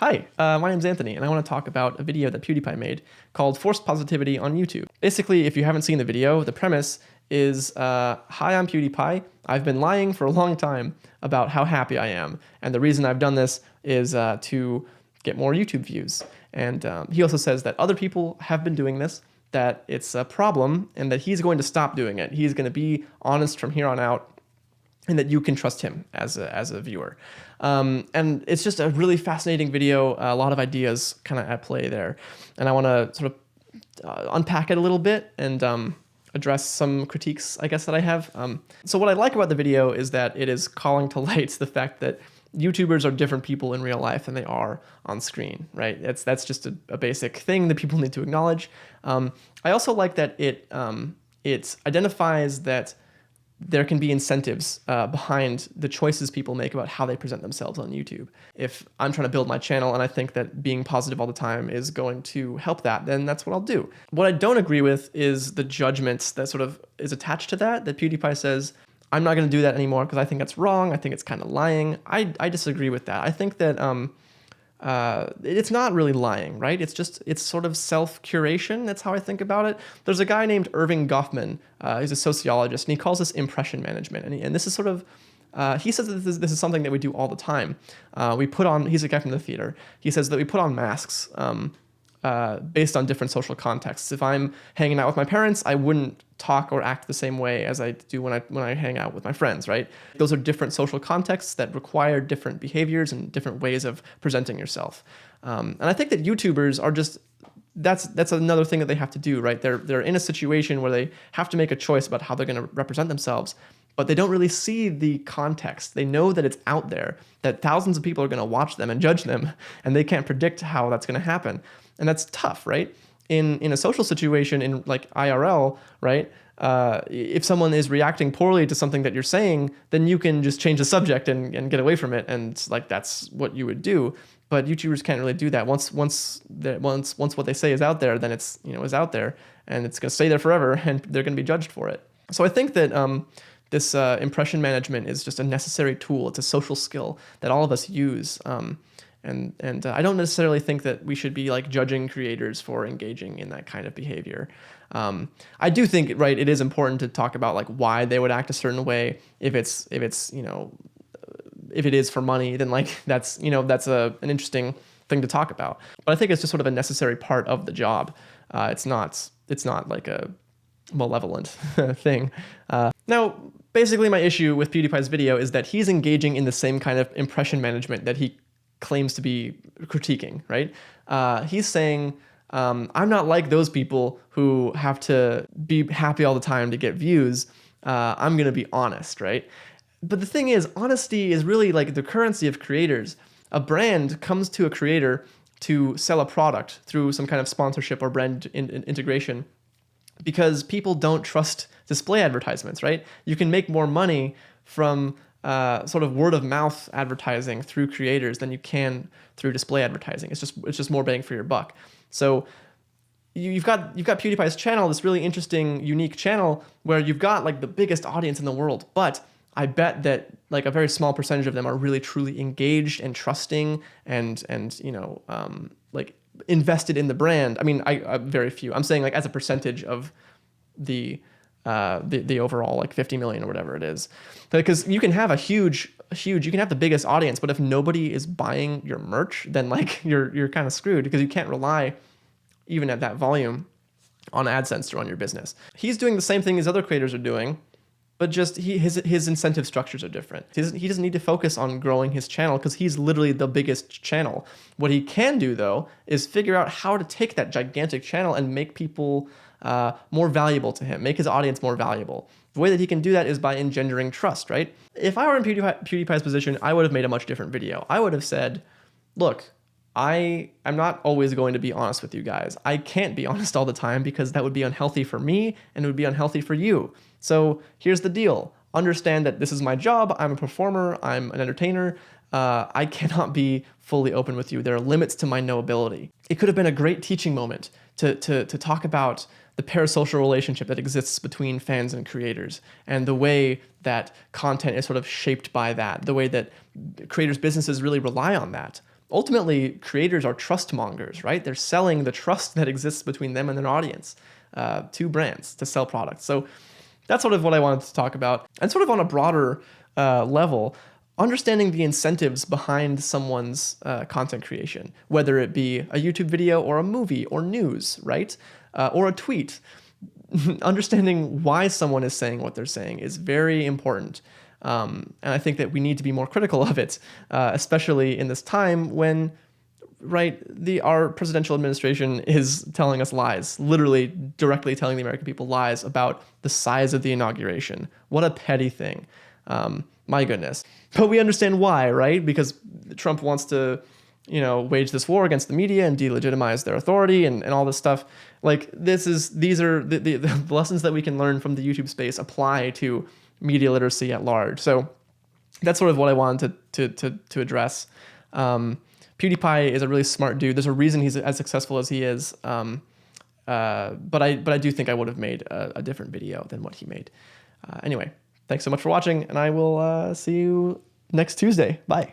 Hi, my name's Anthony, and I want to talk about a video that PewDiePie made called Forced Positivity on YouTube. Basically, if you haven't seen the video, the premise is, hi, I'm PewDiePie. I've been lying for a long time about how happy I am, and the reason I've done this is to get more YouTube views. And he also says that other people have been doing this, that it's a problem, and that he's going to stop doing it. He's going to be honest from here on out, and that you can trust him as a viewer. And it's just a really fascinating video, a lot of ideas kind of at play there. And I want to sort of unpack it a little bit and address some critiques, I guess, that I have. So what I like about the video is that it is calling to light the fact that YouTubers are different people in real life than they are on screen, right? That's just a basic thing that people need to acknowledge. I also like that it identifies that there can be incentives behind the choices people make about how they present themselves on YouTube. If I'm trying to build my channel and I think that being positive all the time is going to help that, then that's what I'll do. What I don't agree with is the judgments that sort of is attached to that PewDiePie says, I'm not going to do that anymore because I think that's wrong. I think it's kind of lying. I disagree with that. I think that it's not really lying, right? It's sort of self-curation. That's how I think about it. There's a guy named Irving Goffman. He's a sociologist, and he calls this impression management. And this is sort of, he says that this is something that we do all the time. He's a guy from the theater. He says that we put on masks based on different social contexts. If I'm hanging out with my parents, I wouldn't talk or act the same way as I do when I hang out with my friends, right? Those are different social contexts that require different behaviors and different ways of presenting yourself. And I think that YouTubers are just, that's another thing that they have to do, right? They're in a situation where they have to make a choice about how they're going to represent themselves, but they don't really see the context. They know that it's out there, that thousands of people are going to watch them and judge them, and they can't predict how that's going to happen. And that's tough, right? In a social situation, in like IRL, right? If someone is reacting poorly to something that you're saying, then you can just change the subject and get away from it, and like that's what you would do. But YouTubers can't really do that. Once what they say is out there, then it's is out there, and it's gonna stay there forever, and they're gonna be judged for it. So I think that this impression management is just a necessary tool. It's a social skill that all of us use. And I don't necessarily think that we should be like judging creators for engaging in that kind of behavior. I do think, right, it is important to talk about like why they would act a certain way. If it is for money, then like that's an interesting thing to talk about. But I think it's just sort of a necessary part of the job. It's not like a malevolent thing. Now, basically my issue with PewDiePie's video is that he's engaging in the same kind of impression management that he claims to be critiquing, right? He's saying, I'm not like those people who have to be happy all the time to get views. I'm going to be honest, right? But the thing is, honesty is really like the currency of creators. A brand comes to a creator to sell a product through some kind of sponsorship or brand integration because people don't trust display advertisements, right? You can make more money from sort of word of mouth advertising through creators than you can through display advertising. It's just more bang for your buck. So you've got PewDiePie's channel, this really interesting, unique channel where you've got like the biggest audience in the world, but I bet that like a very small percentage of them are really truly engaged and trusting and like invested in the brand. I mean, I very few. I'm saying like as a percentage of the overall like 50 million or whatever it is, because you can have you can have the biggest audience, but if nobody is buying your merch, then like you're kind of screwed because you can't rely even at that volume on AdSense to run your business. He's doing the same thing as other creators are doing, but just his incentive structures are different. He doesn't need to focus on growing his channel because he's literally the biggest channel. What he can do though is figure out how to take that gigantic channel and make people more valuable to him, make his audience more valuable. The way that he can do that is by engendering trust, right? If I were in PewDiePie's position, I would have made a much different video. I would have said, look, I'm not always going to be honest with you guys. I can't be honest all the time because that would be unhealthy for me and it would be unhealthy for you. So here's the deal. Understand that this is my job. I'm a performer. I'm an entertainer. I cannot be fully open with you. There are limits to my knowability. It could have been a great teaching moment to talk about the parasocial relationship that exists between fans and creators and the way that content is sort of shaped by that, the way that creators' businesses really rely on that. ultimately, creators are trust mongers, right? They're selling the trust that exists between them and their audience to brands to sell products. So that's sort of what I wanted to talk about. And sort of on a broader level, understanding the incentives behind someone's content creation, whether it be a YouTube video or a movie or news, right? Or a tweet. Understanding why someone is saying what they're saying is very important. And I think that we need to be more critical of it, especially in this time when, right, our presidential administration is telling us lies, literally directly telling the American people lies about the size of the inauguration. What a petty thing. My goodness. But we understand why, right? Because Trump wants to, wage this war against the media and delegitimize their authority and all this stuff. Like these are the lessons that we can learn from the YouTube space apply to media literacy at large. So that's sort of what I wanted to address. PewDiePie is a really smart dude. There's a reason he's as successful as he is. But I do think I would have made a different video than what he made. Anyway, thanks so much for watching, and I will see you next Tuesday. Bye.